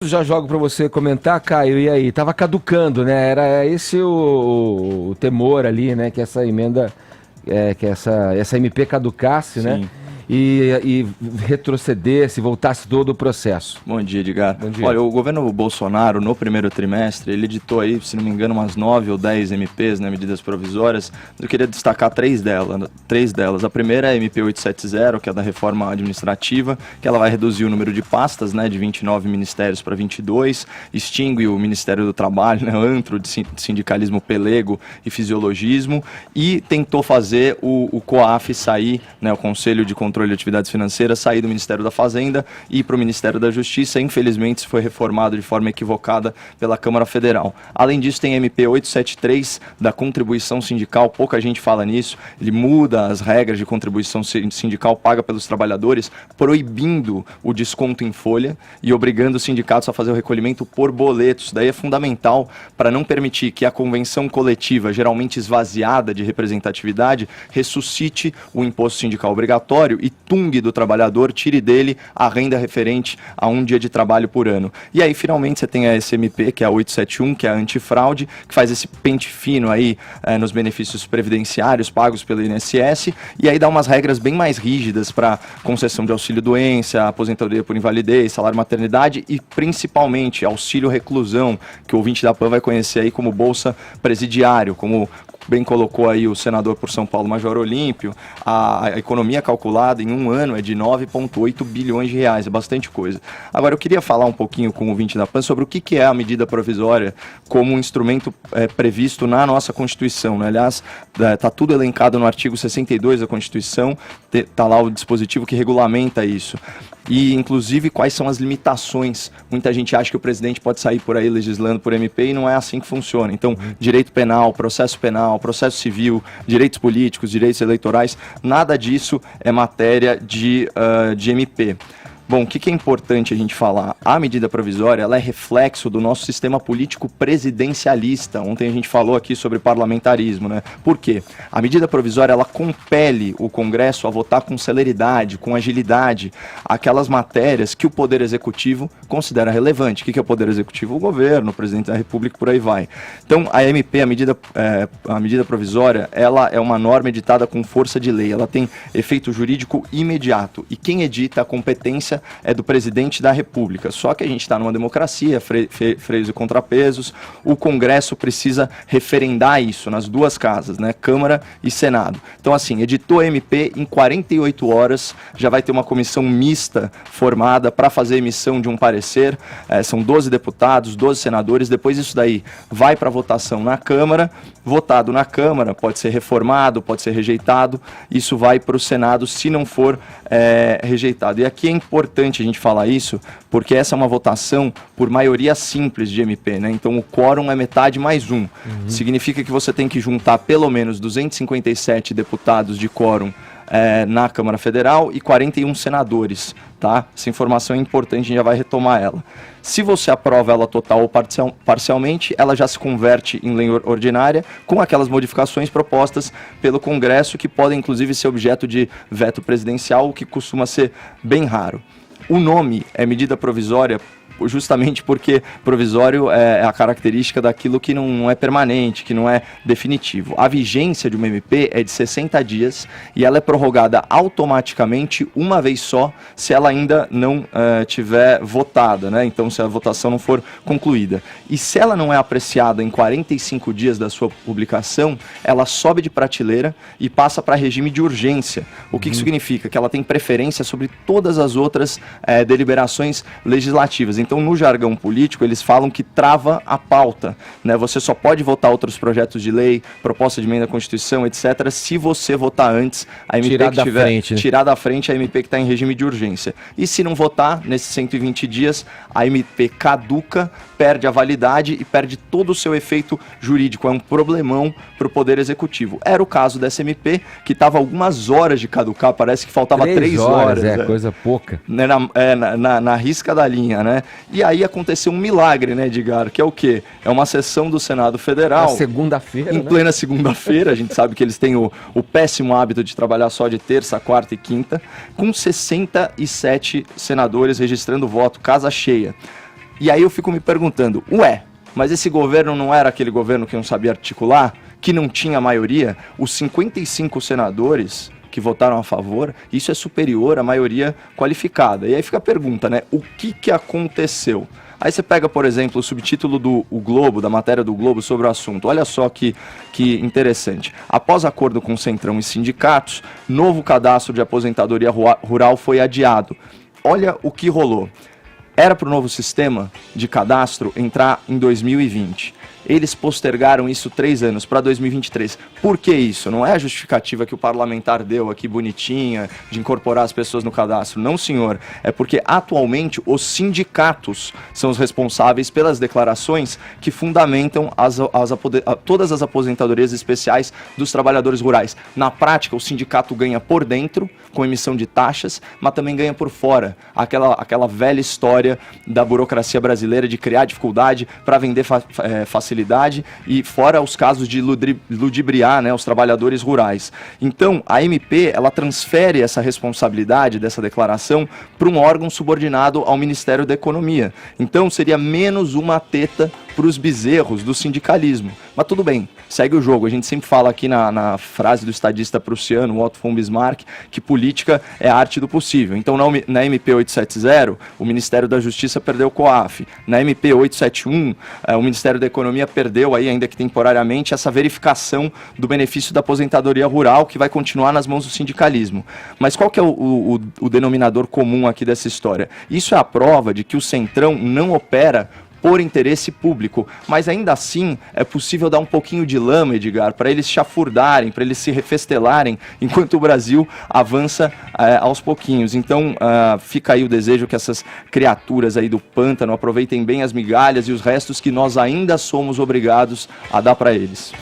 Já jogo para você comentar, Caio, e aí? Tava caducando, né? Era esse o temor ali, né? Que essa emenda, que essa MP caducasse, né? Sim. E retrocedesse, voltasse todo o processo. Bom dia, Edgar. Bom dia. Olha, o governo Bolsonaro, no primeiro trimestre, ele editou aí, se não me engano, umas 9 ou 10 MPs, né, medidas provisórias. Eu queria destacar três delas. A primeira é a MP 870, que é da reforma administrativa, que ela vai reduzir o número de pastas, né, de 29 ministérios para 22, extingue o Ministério do Trabalho, né, antro de sindicalismo pelego e fisiologismo, e tentou fazer o COAF sair, né, o Conselho de Controle de Atividades Financeiras, sair do Ministério da Fazenda e ir para o Ministério da Justiça. Infelizmente, isso foi reformado de forma equivocada pela Câmara Federal. Além disso, tem a MP 873 da contribuição sindical, pouca gente fala nisso. Ele muda as regras de contribuição sindical paga pelos trabalhadores, proibindo o desconto em folha e obrigando os sindicatos a fazer o recolhimento por boletos. Isso daí é fundamental para não permitir que a convenção coletiva, geralmente esvaziada de representatividade, ressuscite o imposto sindical obrigatório e tungue do trabalhador, tire dele a renda referente a um dia de trabalho por ano. E aí, finalmente, você tem a SMP, que é a 871, que é a antifraude, que faz esse pente fino aí nos benefícios previdenciários pagos pelo INSS, e aí dá umas regras bem mais rígidas para concessão de auxílio-doença, aposentadoria por invalidez, salário-maternidade e, principalmente, auxílio-reclusão, que o ouvinte da PAN vai conhecer aí como bolsa presidiário, como bem colocou aí o senador por São Paulo, Major Olímpio. A economia calculada em um ano é de 9,8 bilhões de reais, é bastante coisa. Agora, eu queria falar um pouquinho com o ouvinte da PAN sobre o que é a medida provisória como um instrumento previsto na nossa Constituição, né? Aliás, está tudo elencado no artigo 62 da Constituição, está lá o dispositivo que regulamenta isso. E, inclusive, quais são as limitações. Muita gente acha que o presidente pode sair por aí legislando por MP e não é assim que funciona. Então, direito penal, processo civil, direitos políticos, direitos eleitorais, nada disso é matéria de MP. Bom, o que é importante a gente falar? A medida provisória, ela é reflexo do nosso sistema político presidencialista. Ontem a gente falou aqui sobre parlamentarismo, né? Por quê? A medida provisória, ela compele o Congresso a votar com celeridade, com agilidade, aquelas matérias que o Poder Executivo considera relevante. O que é o Poder Executivo? O governo, o presidente da República, por aí vai. Então, a MP, a medida provisória, ela é uma norma editada com força de lei. Ela tem efeito jurídico imediato. E quem edita a competência é do presidente da República. Só que a gente está numa democracia, freios e contrapesos, o Congresso precisa referendar isso nas duas casas, né? Câmara e Senado. Então, assim, editou a MP, em 48 horas já vai ter uma comissão mista formada para fazer a emissão de um parecer. São 12 deputados, 12 senadores, depois isso daí vai para votação na Câmara, votado na Câmara, pode ser reformado, pode ser rejeitado, isso vai para o Senado se não for rejeitado. E aqui é importante a gente falar isso, porque essa é uma votação por maioria simples de MP, né? Então o quórum é metade mais um. Significa que você tem que juntar pelo menos 257 deputados de quórum na Câmara Federal e 41 senadores, tá? Essa informação é importante, a gente já vai retomar ela. Se você aprova ela total ou parcialmente, ela já se converte em lei ordinária com aquelas modificações propostas pelo Congresso, que podem inclusive ser objeto de veto presidencial, o que costuma ser bem raro. O nome é medida provisória justamente porque provisório é a característica daquilo que não é permanente, que não é definitivo. A vigência de uma MP é de 60 dias e ela é prorrogada automaticamente uma vez só se ela ainda não tiver votada, né? Então, se a votação não for concluída. E se ela não é apreciada em 45 dias da sua publicação, ela sobe de prateleira e passa para regime de urgência. O que significa? Que ela tem preferência sobre todas as outras deliberações legislativas. Então, no jargão político, eles falam que trava a pauta, né? Você só pode votar outros projetos de lei, proposta de emenda à Constituição, etc., se você votar antes a MP tirar da frente a MP que está em regime de urgência. E se não votar, nesses 120 dias, a MP caduca, perde a validade e perde todo o seu efeito jurídico. É um problemão para o Poder Executivo. Era o caso dessa MP, que estava algumas horas de caducar, parece que faltava 3 horas. Coisa pouca. Na risca da linha, né? E aí aconteceu um milagre, né, Edgar? Que é o quê? É uma sessão do Senado Federal. Na segunda-feira, em plena segunda-feira, a gente sabe que eles têm o péssimo hábito de trabalhar só de terça, quarta e quinta, com 67 senadores registrando voto, casa cheia. E aí eu fico me perguntando, mas esse governo não era aquele governo que não sabia articular, que não tinha maioria? Os 55 senadores que votaram a favor, isso é superior à maioria qualificada. E aí fica a pergunta, né? O que aconteceu? Aí você pega, por exemplo, o subtítulo do Globo, da matéria do Globo sobre o assunto. Olha só que interessante. Após acordo com o Centrão e sindicatos, novo cadastro de aposentadoria rural foi adiado. Olha o que rolou. Era para o novo sistema de cadastro entrar em 2020. Eles postergaram isso 3 anos, para 2023. Por que isso? Não é a justificativa que o parlamentar deu aqui, bonitinha, de incorporar as pessoas no cadastro. Não, senhor. É porque, atualmente, os sindicatos são os responsáveis pelas declarações que fundamentam todas as aposentadorias especiais dos trabalhadores rurais. Na prática, o sindicato ganha por dentro, com emissão de taxas, mas também ganha por fora. Aquela velha história da burocracia brasileira de criar dificuldade para vender facilidade, e fora os casos de ludibriar, né, os trabalhadores rurais. Então, a MP, ela transfere essa responsabilidade dessa declaração para um órgão subordinado ao Ministério da Economia. Então, seria menos uma teta para os bezerros do sindicalismo. Mas tudo bem, segue o jogo. A gente sempre fala aqui na frase do estadista prussiano, Otto von Bismarck, que política é a arte do possível. Então, na MP 870, o Ministério da Justiça perdeu o COAF. Na MP 871, o Ministério da Economia perdeu, aí, ainda que temporariamente, essa verificação do benefício da aposentadoria rural, que vai continuar nas mãos do sindicalismo. Mas qual que é o denominador comum aqui dessa história? Isso é a prova de que o Centrão não opera por interesse público, mas ainda assim é possível dar um pouquinho de lama, Edgar, para eles chafurdarem, para eles se refestelarem, enquanto o Brasil avança aos pouquinhos. Então fica aí o desejo que essas criaturas aí do pântano aproveitem bem as migalhas e os restos que nós ainda somos obrigados a dar para eles.